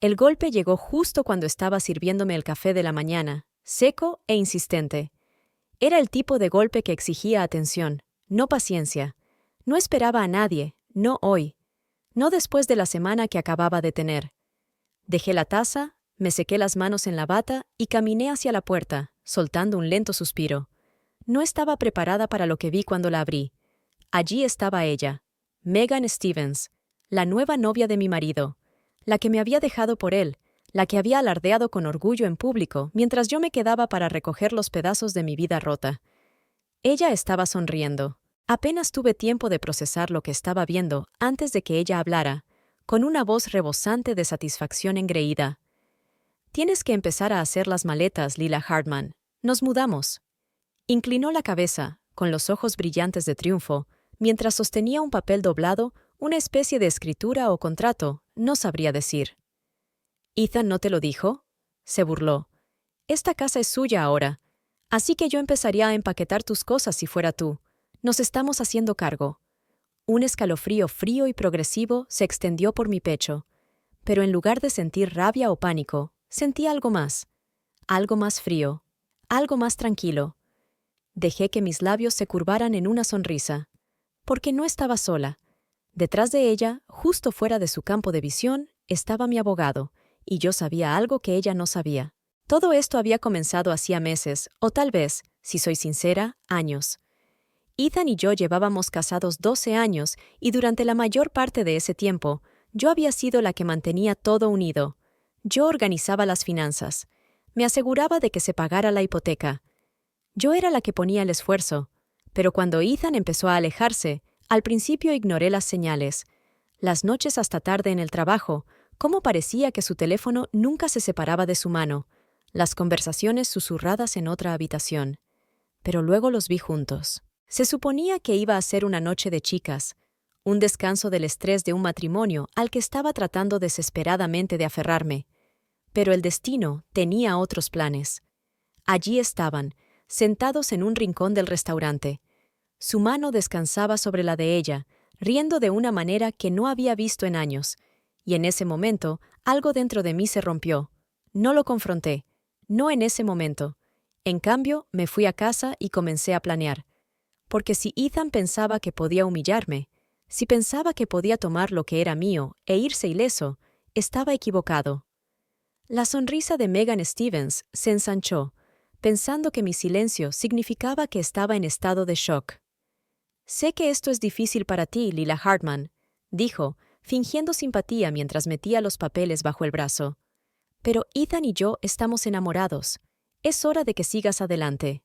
El golpe llegó justo cuando estaba sirviéndome el café de la mañana, seco e insistente. Era el tipo de golpe que exigía atención, no paciencia. No esperaba a nadie, no hoy, no después de la semana que acababa de tener. Dejé la taza, me sequé las manos en la bata y caminé hacia la puerta, soltando un lento suspiro. No estaba preparada para lo que vi cuando la abrí. Allí estaba ella, Megan Stevens, la nueva novia de mi marido, la que me había dejado por él, la que había alardeado con orgullo en público mientras yo me quedaba para recoger los pedazos de mi vida rota. Ella estaba sonriendo. Apenas tuve tiempo de procesar lo que estaba viendo antes de que ella hablara, con una voz rebosante de satisfacción engreída. «Tienes que empezar a hacer las maletas, Lila Hartman. Nos mudamos». Inclinó la cabeza, con los ojos brillantes de triunfo, mientras sostenía un papel doblado, una especie de escritura o contrato, no sabría decir. «¿Ethan no te lo dijo?», se burló. «Esta casa es suya ahora, así que yo empezaría a empaquetar tus cosas si fuera tú. Nos estamos haciendo cargo». Un escalofrío frío y progresivo se extendió por mi pecho, pero en lugar de sentir rabia o pánico, sentí algo más frío, algo más tranquilo. Dejé que mis labios se curvaran en una sonrisa, porque no estaba sola. Detrás de ella, justo fuera de su campo de visión, estaba mi abogado, y yo sabía algo que ella no sabía. Todo esto había comenzado hacía meses, o tal vez, si soy sincera, años. Ethan y yo llevábamos casados 12 años y durante la mayor parte de ese tiempo, yo había sido la que mantenía todo unido. Yo organizaba las finanzas. Me aseguraba de que se pagara la hipoteca. Yo era la que ponía el esfuerzo. Pero cuando Ethan empezó a alejarse, al principio ignoré las señales. Las noches hasta tarde en el trabajo, cómo parecía que su teléfono nunca se separaba de su mano. Las conversaciones susurradas en otra habitación. Pero luego los vi juntos. Se suponía que iba a ser una noche de chicas, un descanso del estrés de un matrimonio al que estaba tratando desesperadamente de aferrarme. Pero el destino tenía otros planes. Allí estaban, sentados en un rincón del restaurante. Su mano descansaba sobre la de ella, riendo de una manera que no había visto en años, y en ese momento algo dentro de mí se rompió. No lo confronté, no en ese momento. En cambio, me fui a casa y comencé a planear. Porque si Ethan pensaba que podía humillarme, si pensaba que podía tomar lo que era mío e irse ileso, estaba equivocado. La sonrisa de Megan Stevens se ensanchó, pensando que mi silencio significaba que estaba en estado de shock. «Sé que esto es difícil para ti, Lila Hartman», dijo, fingiendo simpatía mientras metía los papeles bajo el brazo. «Pero Ethan y yo estamos enamorados. Es hora de que sigas adelante».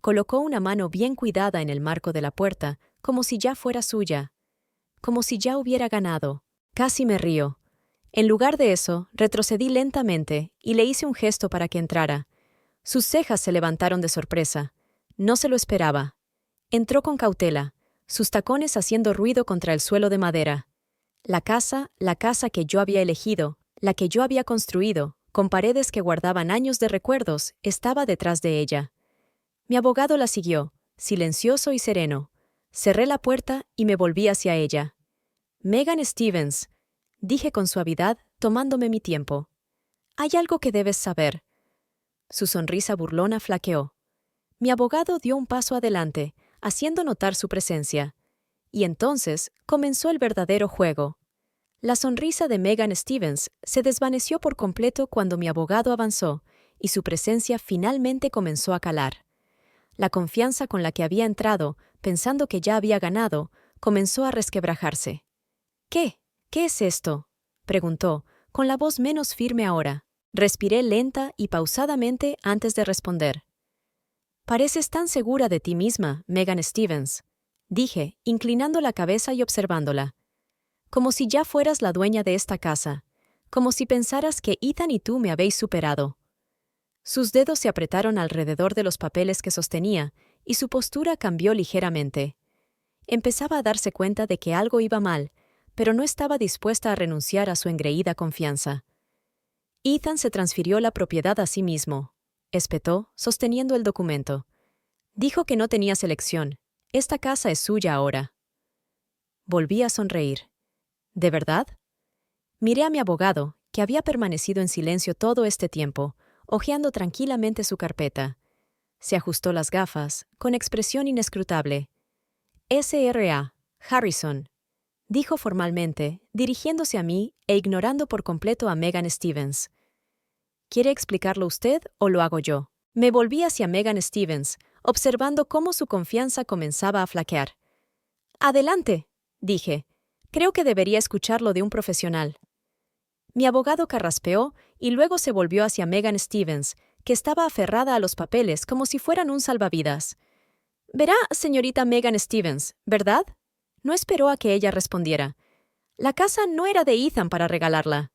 Colocó una mano bien cuidada en el marco de la puerta, como si ya fuera suya, como si ya hubiera ganado. Casi me río. En lugar de eso, retrocedí lentamente y le hice un gesto para que entrara. Sus cejas se levantaron de sorpresa. No se lo esperaba. Entró con cautela, sus tacones haciendo ruido contra el suelo de madera. La casa que yo había elegido, la que yo había construido, con paredes que guardaban años de recuerdos, estaba detrás de ella. Mi abogado la siguió, silencioso y sereno. Cerré la puerta y me volví hacia ella. «Megan Stevens», dije con suavidad, tomándome mi tiempo. «Hay algo que debes saber». Su sonrisa burlona flaqueó. Mi abogado dio un paso adelante, haciendo notar su presencia. Y entonces comenzó el verdadero juego. La sonrisa de Megan Stevens se desvaneció por completo cuando mi abogado avanzó, y su presencia finalmente comenzó a calar. La confianza con la que había entrado, pensando que ya había ganado, comenzó a resquebrajarse. «¿Qué? ¿Qué es esto?», preguntó, con la voz menos firme ahora. Respiré lenta y pausadamente antes de responder. «Pareces tan segura de ti misma, Megan Stevens», dije, inclinando la cabeza y observándola. «Como si ya fueras la dueña de esta casa, como si pensaras que Ethan y tú me habéis superado». Sus dedos se apretaron alrededor de los papeles que sostenía, y su postura cambió ligeramente. Empezaba a darse cuenta de que algo iba mal, pero no estaba dispuesta a renunciar a su engreída confianza. «Ethan se transfirió la propiedad a sí mismo», espetó, sosteniendo el documento. «Dijo que no tenías elección. Esta casa es suya ahora». Volví a sonreír. «¿De verdad?». Miré a mi abogado, que había permanecido en silencio todo este tiempo, hojeando tranquilamente su carpeta. Se ajustó las gafas, con expresión inescrutable. S.R.A. Harrison, dijo formalmente, dirigiéndose a mí e ignorando por completo a Megan Stevens. ¿Quiere explicarlo usted o lo hago yo? Me volví hacia Megan Stevens, observando cómo su confianza comenzaba a flaquear. Adelante, dije. Creo que debería escucharlo de un profesional. Mi abogado carraspeó y luego se volvió hacia Megan Stevens, que estaba aferrada a los papeles como si fueran un salvavidas. Verá, señorita Megan Stevens, ¿verdad? No esperó a que ella respondiera. La casa no era de Ethan para regalarla.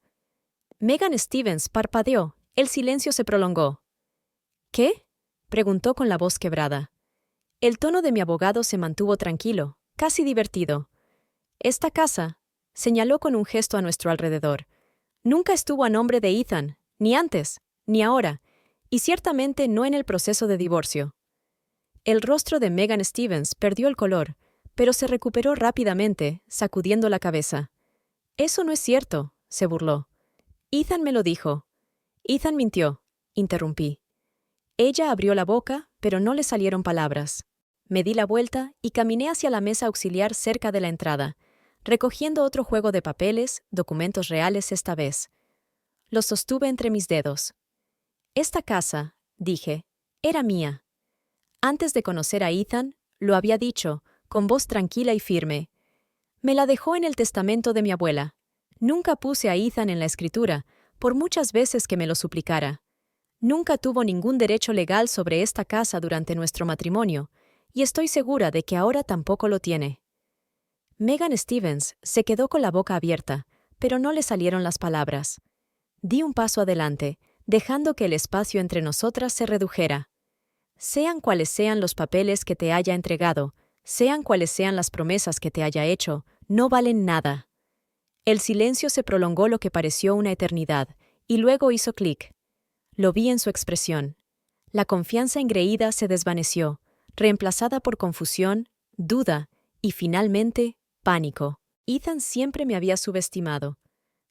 Megan Stevens parpadeó. El silencio se prolongó. ¿Qué? Preguntó con la voz quebrada. El tono de mi abogado se mantuvo tranquilo, casi divertido. Esta casa, señaló con un gesto a nuestro alrededor, nunca estuvo a nombre de Ethan, ni antes, ni ahora, y ciertamente no en el proceso de divorcio. El rostro de Megan Stevens perdió el color, pero se recuperó rápidamente, sacudiendo la cabeza. Eso no es cierto, se burló. Ethan me lo dijo. Ethan mintió, interrumpí. Ella abrió la boca, pero no le salieron palabras. Me di la vuelta y caminé hacia la mesa auxiliar cerca de la entrada, recogiendo otro juego de papeles, documentos reales esta vez. Los sostuve entre mis dedos. Esta casa, dije, era mía. Antes de conocer a Ethan, lo había dicho, con voz tranquila y firme. Me la dejó en el testamento de mi abuela. Nunca puse a Ethan en la escritura, por muchas veces que me lo suplicara. Nunca tuvo ningún derecho legal sobre esta casa durante nuestro matrimonio, y estoy segura de que ahora tampoco lo tiene. Megan Stevens se quedó con la boca abierta, pero no le salieron las palabras. Di un paso adelante, dejando que el espacio entre nosotras se redujera. Sean cuales sean los papeles que te haya entregado, sean cuales sean las promesas que te haya hecho, no valen nada. El silencio se prolongó lo que pareció una eternidad, y luego hizo clic. Lo vi en su expresión. La confianza engreída se desvaneció, reemplazada por confusión, duda y, finalmente, pánico. Ethan siempre me había subestimado.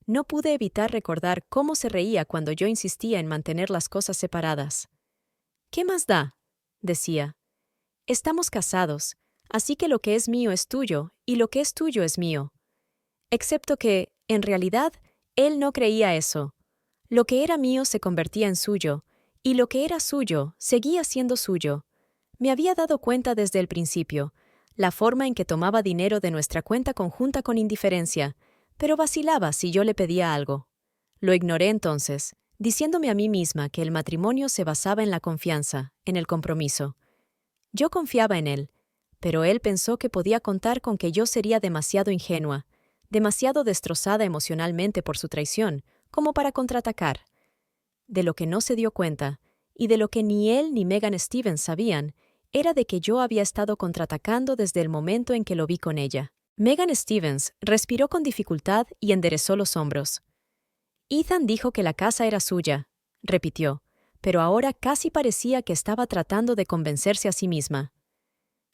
No pude evitar recordar cómo se reía cuando yo insistía en mantener las cosas separadas. ¿Qué más da?, decía. Estamos casados, así que lo que es mío es tuyo y lo que es tuyo es mío. Excepto que, en realidad, él no creía eso. Lo que era mío se convertía en suyo, y lo que era suyo seguía siendo suyo. Me había dado cuenta desde el principio, la forma en que tomaba dinero de nuestra cuenta conjunta con indiferencia, pero vacilaba si yo le pedía algo. Lo ignoré entonces, diciéndome a mí misma que el matrimonio se basaba en la confianza, en el compromiso. Yo confiaba en él, pero él pensó que podía contar con que yo sería demasiado ingenua, demasiado destrozada emocionalmente por su traición, como para contraatacar. De lo que no se dio cuenta, y de lo que ni él ni Megan Stevens sabían, era de que yo había estado contraatacando desde el momento en que lo vi con ella. Megan Stevens respiró con dificultad y enderezó los hombros. Ethan dijo que la casa era suya, repitió, pero ahora casi parecía que estaba tratando de convencerse a sí misma.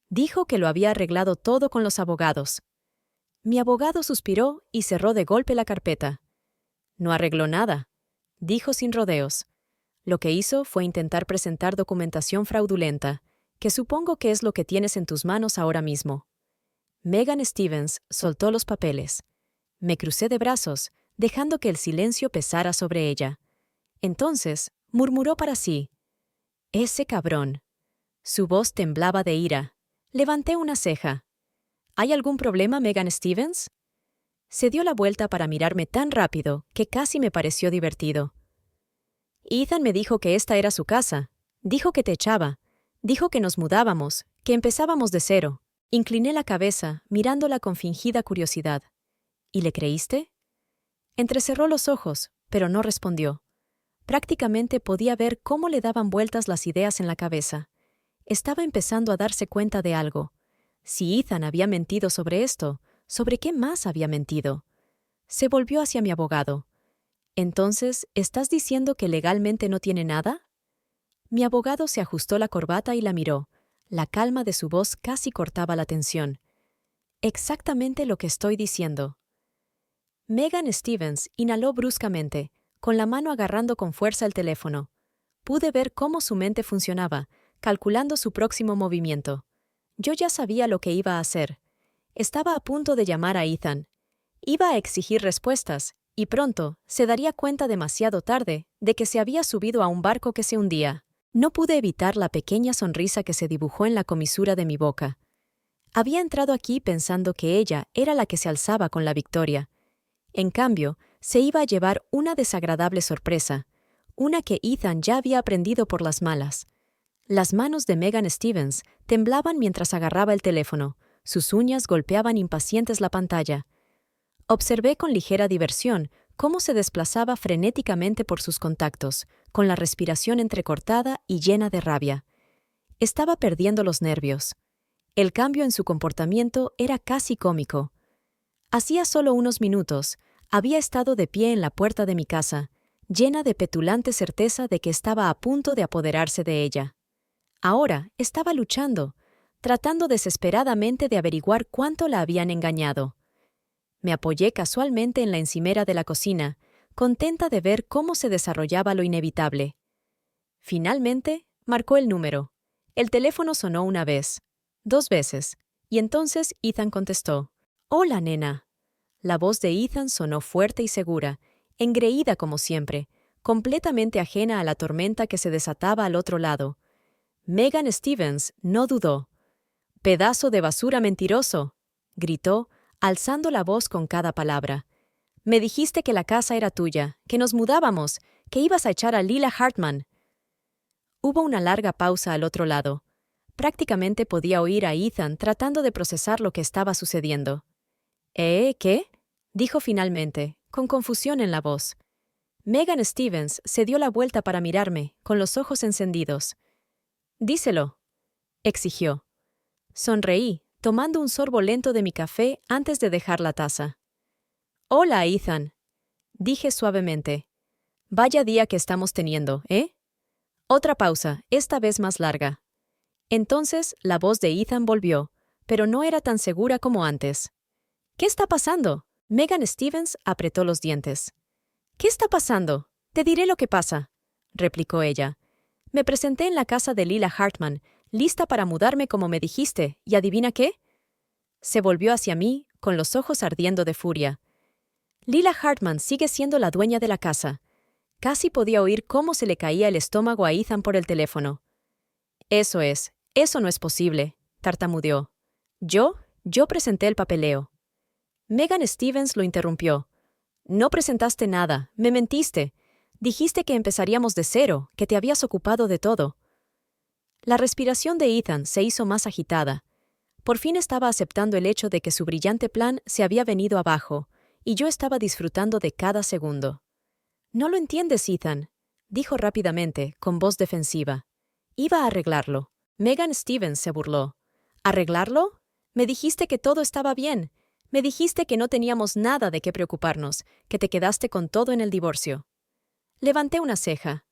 Dijo que lo había arreglado todo con los abogados. Mi abogado suspiró y cerró de golpe la carpeta. No arregló nada, dijo sin rodeos. Lo que hizo fue intentar presentar documentación fraudulenta, que supongo que es lo que tienes en tus manos ahora mismo. Megan Stevens soltó los papeles. Me crucé de brazos, dejando que el silencio pesara sobre ella. Entonces, murmuró para sí. «Ese cabrón». Su voz temblaba de ira. Levanté una ceja. «¿Hay algún problema, Megan Stevens?» Se dio la vuelta para mirarme tan rápido que casi me pareció divertido. «Ethan me dijo que esta era su casa. Dijo que te echaba. Dijo que nos mudábamos, que empezábamos de cero». Incliné la cabeza, mirándola con fingida curiosidad. «¿Y le creíste?» Entrecerró los ojos, pero no respondió. Prácticamente podía ver cómo le daban vueltas las ideas en la cabeza. Estaba empezando a darse cuenta de algo. Si Ethan había mentido sobre esto, ¿sobre qué más había mentido? Se volvió hacia mi abogado. «¿Entonces, estás diciendo que legalmente no tiene nada?» Mi abogado se ajustó la corbata y la miró. La calma de su voz casi cortaba la tensión. «Exactamente lo que estoy diciendo». Megan Stevens inhaló bruscamente, con la mano agarrando con fuerza el teléfono. Pude ver cómo su mente funcionaba, calculando su próximo movimiento. Yo ya sabía lo que iba a hacer. Estaba a punto de llamar a Ethan. Iba a exigir respuestas, y pronto se daría cuenta demasiado tarde de que se había subido a un barco que se hundía. No pude evitar la pequeña sonrisa que se dibujó en la comisura de mi boca. Había entrado aquí pensando que ella era la que se alzaba con la victoria. En cambio, se iba a llevar una desagradable sorpresa, una que Ethan ya había aprendido por las malas. Las manos de Megan Stevens temblaban mientras agarraba el teléfono, sus uñas golpeaban impacientes la pantalla. Observé con ligera diversión cómo se desplazaba frenéticamente por sus contactos, con la respiración entrecortada y llena de rabia. Estaba perdiendo los nervios. El cambio en su comportamiento era casi cómico. Hacía solo unos minutos, había estado de pie en la puerta de mi casa, llena de petulante certeza de que estaba a punto de apoderarse de ella. Ahora estaba luchando, tratando desesperadamente de averiguar cuánto la habían engañado. Me apoyé casualmente en la encimera de la cocina, contenta de ver cómo se desarrollaba lo inevitable. Finalmente, marcó el número. El teléfono sonó una vez, 2 veces, y entonces Ethan contestó. «Hola, nena». La voz de Ethan sonó fuerte y segura, engreída como siempre, completamente ajena a la tormenta que se desataba al otro lado. Megan Stevens no dudó. «¡Pedazo de basura mentiroso!», gritó, alzando la voz con cada palabra. «Me dijiste que la casa era tuya, que nos mudábamos, que ibas a echar a Lila Hartman». Hubo una larga pausa al otro lado. Prácticamente podía oír a Ethan tratando de procesar lo que estaba sucediendo. ¿Qué?», dijo finalmente, con confusión en la voz. Megan Stevens se dio la vuelta para mirarme, con los ojos encendidos. «Díselo», exigió. Sonreí, tomando un sorbo lento de mi café antes de dejar la taza. «Hola, Ethan», dije suavemente. «Vaya día que estamos teniendo, ¿eh?» Otra pausa, esta vez más larga. Entonces la voz de Ethan volvió, pero no era tan segura como antes. «¿Qué está pasando?». Megan Stevens apretó los dientes. «¿Qué está pasando? Te diré lo que pasa», replicó ella. «Me presenté en la casa de Lila Hartman, lista para mudarme como me dijiste, ¿y adivina qué?». Se volvió hacia mí, con los ojos ardiendo de furia. «Lila Hartman sigue siendo la dueña de la casa». Casi podía oír cómo se le caía el estómago a Ethan por el teléfono. Eso no es posible», tartamudeó. Yo presenté el papeleo». Megan Stevens lo interrumpió. «No presentaste nada, me mentiste. Dijiste que empezaríamos de cero, que te habías ocupado de todo». La respiración de Ethan se hizo más agitada. Por fin estaba aceptando el hecho de que su brillante plan se había venido abajo, y yo estaba disfrutando de cada segundo. «No lo entiendes, Ethan», dijo rápidamente, con voz defensiva. «Iba a arreglarlo». Megan Stevens se burló. «¿Arreglarlo? Me dijiste que todo estaba bien. Me dijiste que no teníamos nada de qué preocuparnos, que te quedaste con todo en el divorcio». Levanté una ceja.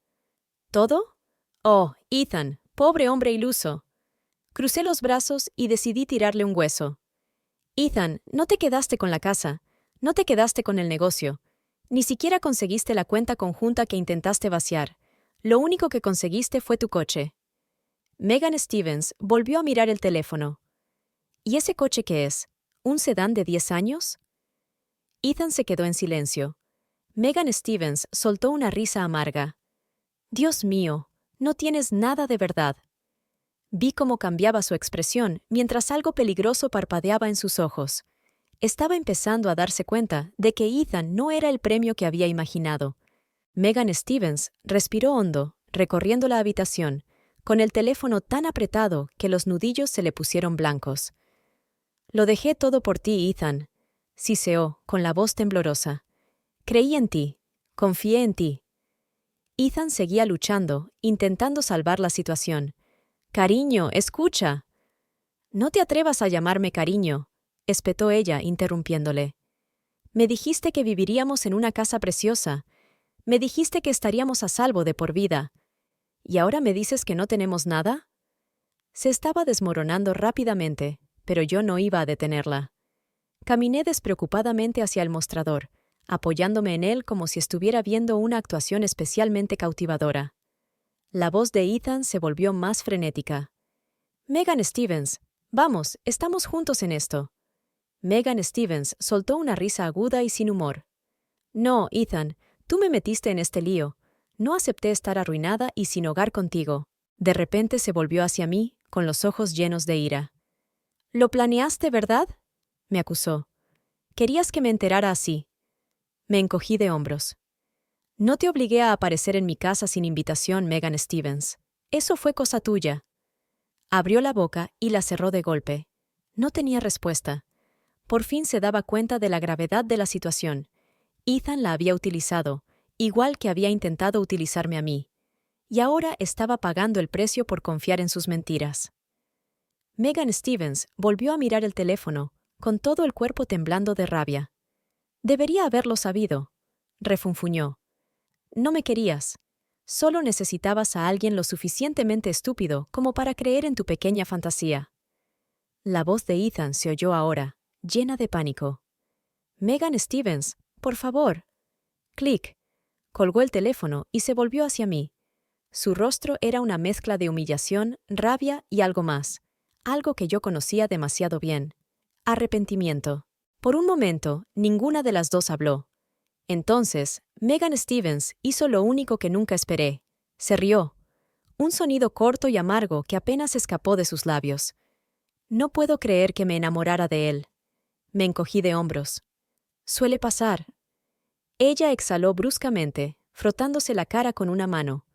¿Todo? Oh, Ethan, pobre hombre iluso. Crucé los brazos y decidí tirarle un hueso. «Ethan, no te quedaste con la casa, no te quedaste con el negocio. Ni siquiera conseguiste la cuenta conjunta que intentaste vaciar. Lo único que conseguiste fue tu coche». Megan Stevens volvió a mirar el teléfono. «¿Y ese coche qué es? ¿Un sedán de 10 años?» Ethan se quedó en silencio. Megan Stevens soltó una risa amarga. «Dios mío, no tienes nada de verdad». Vi cómo cambiaba su expresión mientras algo peligroso parpadeaba en sus ojos. Estaba empezando a darse cuenta de que Ethan no era el premio que había imaginado. Megan Stevens respiró hondo, recorriendo la habitación, con el teléfono tan apretado que los nudillos se le pusieron blancos. «Lo dejé todo por ti, Ethan», siseó, con la voz temblorosa. «Creí en ti, confié en ti». Ethan seguía luchando, intentando salvar la situación. «Cariño, escucha». «No te atrevas a llamarme cariño», espetó ella, interrumpiéndole. «Me dijiste que viviríamos en una casa preciosa. Me dijiste que estaríamos a salvo de por vida. ¿Y ahora me dices que no tenemos nada?». Se estaba desmoronando rápidamente, pero yo no iba a detenerla. Caminé despreocupadamente hacia el mostrador, apoyándome en él como si estuviera viendo una actuación especialmente cautivadora. La voz de Ethan se volvió más frenética. «Megan Stevens, vamos, estamos juntos en esto». Megan Stevens soltó una risa aguda y sin humor. «No, Ethan, tú me metiste en este lío. No acepté estar arruinada y sin hogar contigo». De repente se volvió hacia mí, con los ojos llenos de ira. «¿Lo planeaste, verdad?», me acusó. «Querías que me enterara así». Me encogí de hombros. «No te obligué a aparecer en mi casa sin invitación, Megan Stevens. Eso fue cosa tuya». Abrió la boca y la cerró de golpe. No tenía respuesta. Por fin se daba cuenta de la gravedad de la situación. Ethan la había utilizado, igual que había intentado utilizarme a mí. Y ahora estaba pagando el precio por confiar en sus mentiras. Megan Stevens volvió a mirar el teléfono, con todo el cuerpo temblando de rabia. «Debería haberlo sabido», refunfuñó. «No me querías. Solo necesitabas a alguien lo suficientemente estúpido como para creer en tu pequeña fantasía». La voz de Ethan se oyó ahora, llena de pánico. «Megan Stevens, por favor». Clic. Colgó el teléfono y se volvió hacia mí. Su rostro era una mezcla de humillación, rabia y algo más. Algo que yo conocía demasiado bien. Arrepentimiento. Por un momento, ninguna de las dos habló. Entonces, Megan Stevens hizo lo único que nunca esperé. Se rió. Un sonido corto y amargo que apenas escapó de sus labios. «No puedo creer que me enamorara de él». Me encogí de hombros. «Suele pasar». Ella exhaló bruscamente, frotándose la cara con una mano.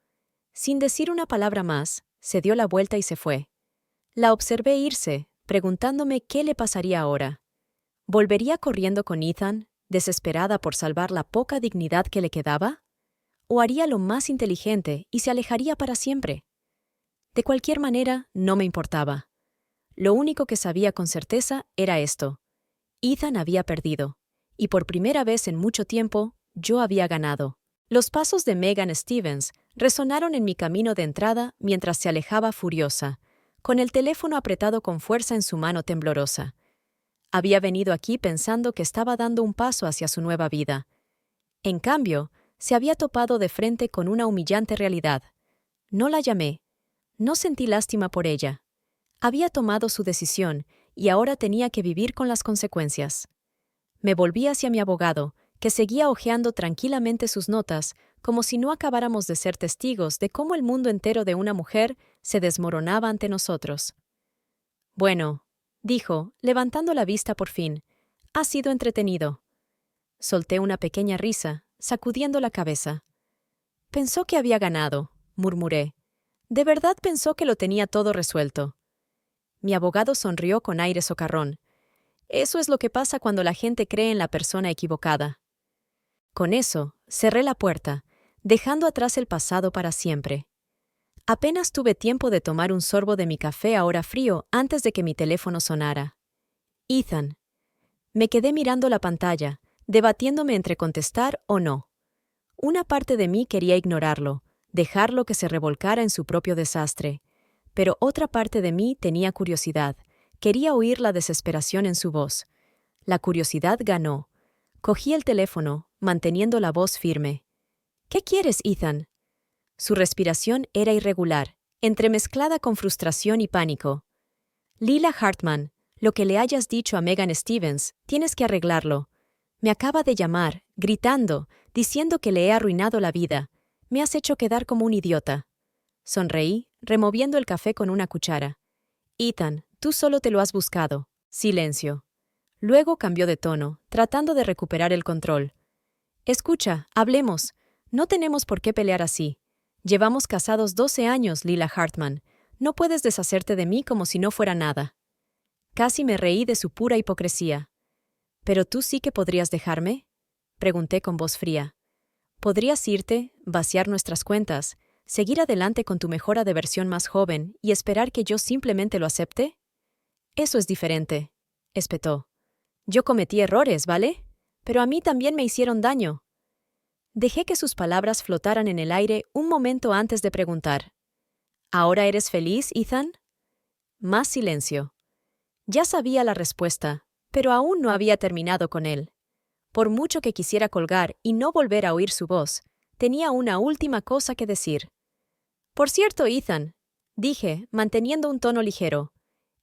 Sin decir una palabra más, se dio la vuelta y se fue. La observé irse, preguntándome qué le pasaría ahora. ¿Volvería corriendo con Ethan, desesperada por salvar la poca dignidad que le quedaba? ¿O haría lo más inteligente y se alejaría para siempre? De cualquier manera, no me importaba. Lo único que sabía con certeza era esto. Ethan había perdido, y por primera vez en mucho tiempo, yo había ganado. Los pasos de Megan Stevens resonaron en mi camino de entrada mientras se alejaba furiosa, con el teléfono apretado con fuerza en su mano temblorosa. Había venido aquí pensando que estaba dando un paso hacia su nueva vida. En cambio, se había topado de frente con una humillante realidad. No la llamé. No sentí lástima por ella. Había tomado su decisión y ahora tenía que vivir con las consecuencias. Me volví hacia mi abogado, que seguía hojeando tranquilamente sus notas, como si no acabáramos de ser testigos de cómo el mundo entero de una mujer se desmoronaba ante nosotros. «Bueno», dijo, levantando la vista por fin, «ha sido entretenido». Solté una pequeña risa, sacudiendo la cabeza. «Pensó que había ganado», murmuré. «¿De verdad pensó que lo tenía todo resuelto?» Mi abogado sonrió con aire socarrón. «Eso es lo que pasa cuando la gente cree en la persona equivocada». Con eso, cerré la puerta, dejando atrás el pasado para siempre. Apenas tuve tiempo de tomar un sorbo de mi café ahora frío antes de que mi teléfono sonara. Ethan. Me quedé mirando la pantalla, debatiéndome entre contestar o no. Una parte de mí quería ignorarlo, dejarlo que se revolcara en su propio desastre, pero otra parte de mí tenía curiosidad, quería oír la desesperación en su voz. La curiosidad ganó. Cogí el teléfono, manteniendo la voz firme. «¿Qué quieres, Ethan?» Su respiración era irregular, entremezclada con frustración y pánico. «Lila Hartman, lo que le hayas dicho a Megan Stevens, tienes que arreglarlo. Me acaba de llamar, gritando, diciendo que le he arruinado la vida. Me has hecho quedar como un idiota». Sonreí, removiendo el café con una cuchara. «Ethan, tú solo te lo has buscado». Silencio. Luego cambió de tono, tratando de recuperar el control. «Escucha, hablemos. No tenemos por qué pelear así. Llevamos casados 12 años, Lila Hartman. No puedes deshacerte de mí como si no fuera nada». Casi me reí de su pura hipocresía. «¿Pero tú sí que podrías dejarme?», pregunté con voz fría. «¿Podrías irte, vaciar nuestras cuentas, seguir adelante con tu mejora de versión más joven y esperar que yo simplemente lo acepte?» «Eso es diferente», espetó. «Yo cometí errores, ¿vale? Pero a mí también me hicieron daño». Dejé que sus palabras flotaran en el aire un momento antes de preguntar. «¿Ahora eres feliz, Ethan?» Más silencio. Ya sabía la respuesta, pero aún no había terminado con él. Por mucho que quisiera colgar y no volver a oír su voz, tenía una última cosa que decir. «Por cierto, Ethan», dije, manteniendo un tono ligero,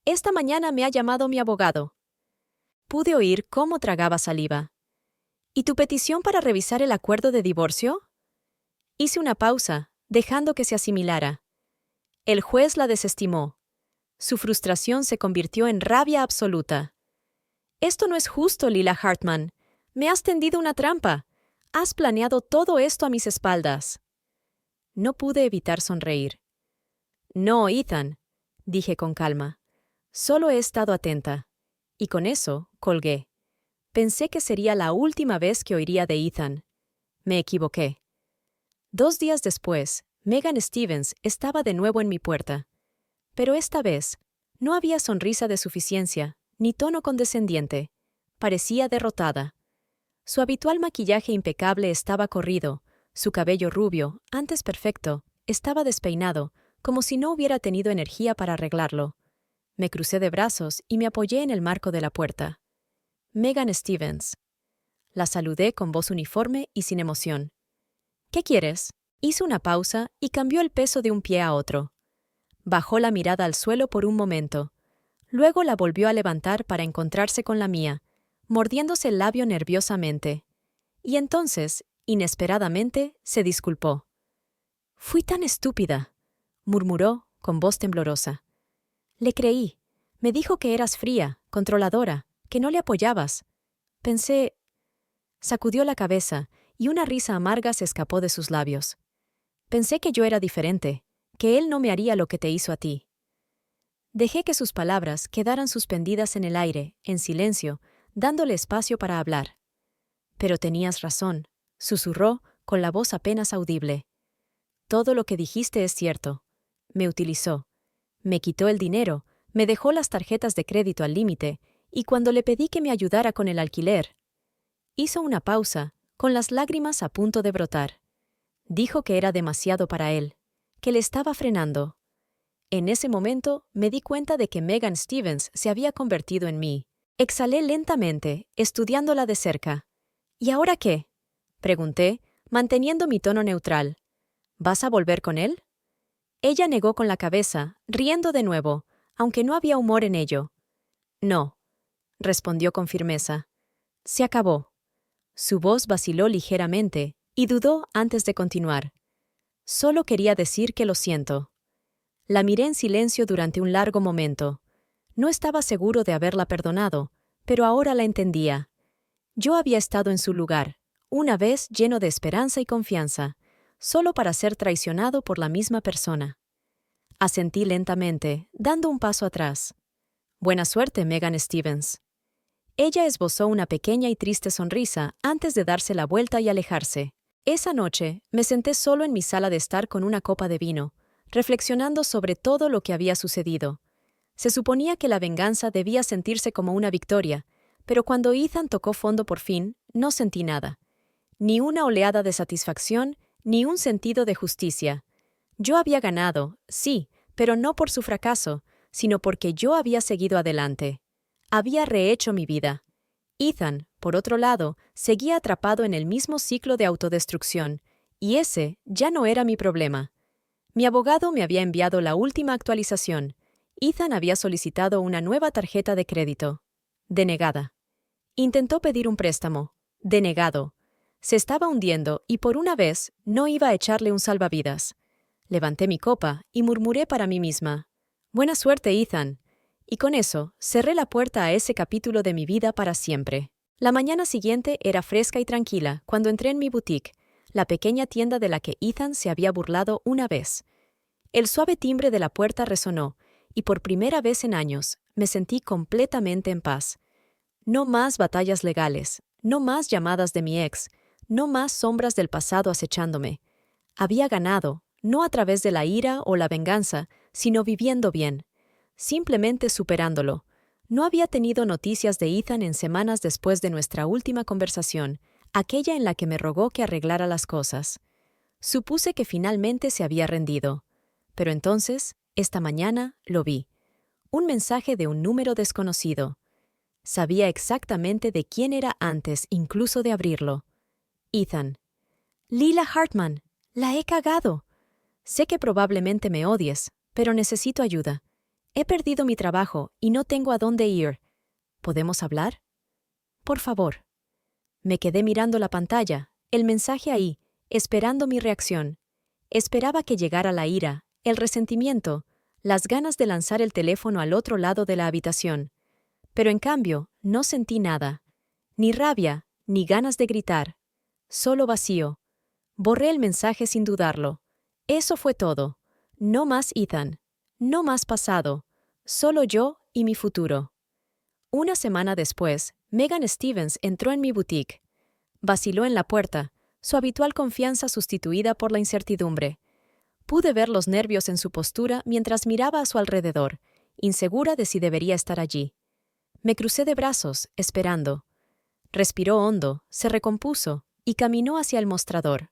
«esta mañana me ha llamado mi abogado». Pude oír cómo tragaba saliva. «¿Y tu petición para revisar el acuerdo de divorcio?» Hice una pausa, dejando que se asimilara. El juez la desestimó. Su frustración se convirtió en rabia absoluta. «Esto no es justo, Lila Hartman. Me has tendido una trampa. Has planeado todo esto a mis espaldas». No pude evitar sonreír. «No, Ethan», dije con calma. «Solo he estado atenta». Y con eso colgué. Pensé que sería la última vez que oiría de Ethan. Me equivoqué. 2 días después, Megan Stevens estaba de nuevo en mi puerta. Pero esta vez, no había sonrisa de suficiencia, ni tono condescendiente. Parecía derrotada. Su habitual maquillaje impecable estaba corrido, su cabello rubio, antes perfecto, estaba despeinado, como si no hubiera tenido energía para arreglarlo. Me crucé de brazos y me apoyé en el marco de la puerta. «Megan Stevens». La saludé con voz uniforme y sin emoción. «¿Qué quieres?» Hizo una pausa y cambió el peso de un pie a otro. Bajó la mirada al suelo por un momento. Luego la volvió a levantar para encontrarse con la mía, mordiéndose el labio nerviosamente. Y entonces, inesperadamente, se disculpó. «Fui tan estúpida», murmuró con voz temblorosa. «Le creí. Me dijo que eras fría, controladora, que no le apoyabas. Pensé...». Sacudió la cabeza y una risa amarga se escapó de sus labios. «Pensé que yo era diferente, que él no me haría lo que te hizo a ti». Dejé que sus palabras quedaran suspendidas en el aire, en silencio, dándole espacio para hablar. «Pero tenías razón», susurró con la voz apenas audible. «Todo lo que dijiste es cierto. Me utilizó. Me quitó el dinero, me dejó las tarjetas de crédito al límite, y cuando le pedí que me ayudara con el alquiler». Hizo una pausa, con las lágrimas a punto de brotar. Dijo que era demasiado para él, que le estaba frenando. En ese momento me di cuenta de que Megan Stevens se había convertido en mí. Exhalé lentamente, estudiándola de cerca. «¿Y ahora qué?», pregunté, manteniendo mi tono neutral. «¿Vas a volver con él?». Ella negó con la cabeza, riendo de nuevo, aunque no había humor en ello. «No», respondió con firmeza. «Se acabó». Su voz vaciló ligeramente y dudó antes de continuar. «Solo quería decir que lo siento». La miré en silencio durante un largo momento. No estaba seguro de haberla perdonado, pero ahora la entendía. Yo había estado en su lugar, una vez lleno de esperanza y confianza, solo para ser traicionado por la misma persona. Asentí lentamente, dando un paso atrás. «Buena suerte, Megan Stevens». Ella esbozó una pequeña y triste sonrisa antes de darse la vuelta y alejarse. Esa noche me senté solo en mi sala de estar con una copa de vino, reflexionando sobre todo lo que había sucedido. Se suponía que la venganza debía sentirse como una victoria, pero cuando Ethan tocó fondo por fin, no sentí nada. Ni una oleada de satisfacción, ni un sentido de justicia. Yo había ganado, sí, pero no por su fracaso, sino porque yo había seguido adelante. Había rehecho mi vida. Ethan, por otro lado, seguía atrapado en el mismo ciclo de autodestrucción, y ese ya no era mi problema. Mi abogado me había enviado la última actualización. Ethan había solicitado una nueva tarjeta de crédito. Denegada. Intentó pedir un préstamo. Denegado. Se estaba hundiendo y por una vez no iba a echarle un salvavidas. Levanté mi copa y murmuré para mí misma: «Buena suerte, Ethan». Y con eso cerré la puerta a ese capítulo de mi vida para siempre. La mañana siguiente era fresca y tranquila cuando entré en mi boutique, la pequeña tienda de la que Ethan se había burlado una vez. El suave timbre de la puerta resonó, y por primera vez en años me sentí completamente en paz. No más batallas legales, no más llamadas de mi ex, no más sombras del pasado acechándome. Había ganado, no a través de la ira o la venganza, sino viviendo bien, simplemente superándolo. No había tenido noticias de Ethan en semanas después de nuestra última conversación, aquella en la que me rogó que arreglara las cosas. Supuse que finalmente se había rendido. Pero entonces, esta mañana, lo vi. Un mensaje de un número desconocido. Sabía exactamente de quién era antes incluso de abrirlo. Ethan. Lila Hartman, la he cagado. Sé que probablemente me odies, pero necesito ayuda. He perdido mi trabajo y no tengo a dónde ir. ¿Podemos hablar? Por favor. Me quedé mirando la pantalla, el mensaje ahí, esperando mi reacción. Esperaba que llegara la ira, el resentimiento, las ganas de lanzar el teléfono al otro lado de la habitación. Pero en cambio, no sentí nada. Ni rabia, ni ganas de gritar. Solo vacío. Borré el mensaje sin dudarlo. Eso fue todo. No más Ethan. No más pasado. Solo yo y mi futuro. Una semana después, Megan Stevens entró en mi boutique. Vaciló en la puerta, su habitual confianza sustituida por la incertidumbre. Pude ver los nervios en su postura mientras miraba a su alrededor, insegura de si debería estar allí. Me crucé de brazos, esperando. Respiró hondo, se recompuso y caminó hacia el mostrador.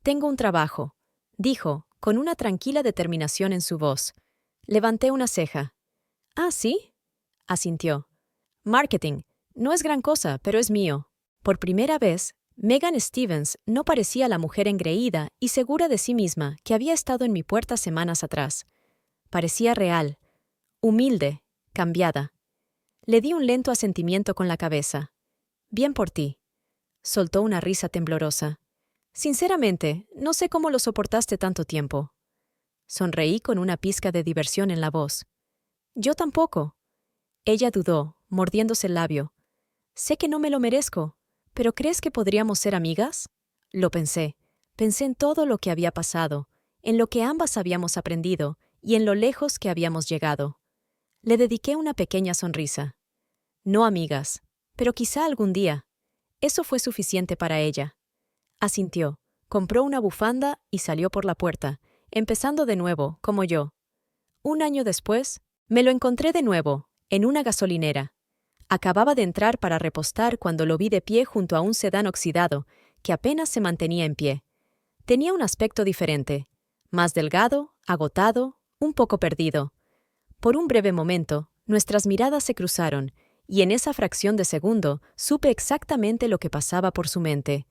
«Tengo un trabajo», dijo, con una tranquila determinación en su voz. Levanté una ceja. «¿Ah, sí?», asintió. «Marketing. No es gran cosa, pero es mío». Por primera vez, Megan Stevens no parecía la mujer engreída y segura de sí misma que había estado en mi puerta semanas atrás. Parecía real, humilde, cambiada. Le di un lento asentimiento con la cabeza. «Bien por ti». Soltó una risa temblorosa. «Sinceramente, no sé cómo lo soportaste tanto tiempo». Sonreí con una pizca de diversión en la voz. «Yo tampoco». Ella dudó, mordiéndose el labio. «Sé que no me lo merezco, pero ¿crees que podríamos ser amigas?». Lo pensé. Pensé en todo lo que había pasado, en lo que ambas habíamos aprendido y en lo lejos que habíamos llegado. Le dediqué una pequeña sonrisa. «No amigas, pero quizá algún día». Eso fue suficiente para ella. Asintió, compró una bufanda y salió por la puerta, empezando de nuevo, como yo. Un año después, me lo encontré de nuevo, en una gasolinera. Acababa de entrar para repostar cuando lo vi de pie junto a un sedán oxidado, que apenas se mantenía en pie. Tenía un aspecto diferente, más delgado, agotado, un poco perdido. Por un breve momento, nuestras miradas se cruzaron, y en esa fracción de segundo supe exactamente lo que pasaba por su mente.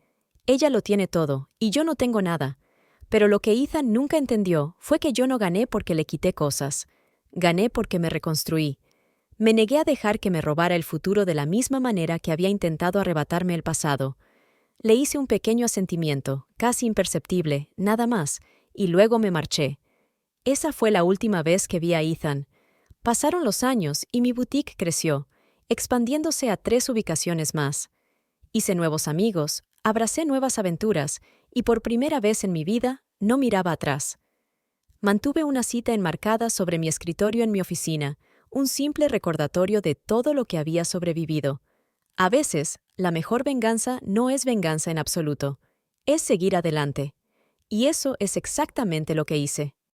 Ella lo tiene todo, y yo no tengo nada. Pero lo que Ethan nunca entendió fue que yo no gané porque le quité cosas. Gané porque me reconstruí. Me negué a dejar que me robara el futuro de la misma manera que había intentado arrebatarme el pasado. Le hice un pequeño asentimiento, casi imperceptible, nada más, y luego me marché. Esa fue la última vez que vi a Ethan. Pasaron los años y mi boutique creció, expandiéndose a 3 ubicaciones más. Hice nuevos amigos, abracé nuevas aventuras y por primera vez en mi vida no miraba atrás. Mantuve una cita enmarcada sobre mi escritorio en mi oficina, un simple recordatorio de todo lo que había sobrevivido. A veces, la mejor venganza no es venganza en absoluto, es seguir adelante. Y eso es exactamente lo que hice.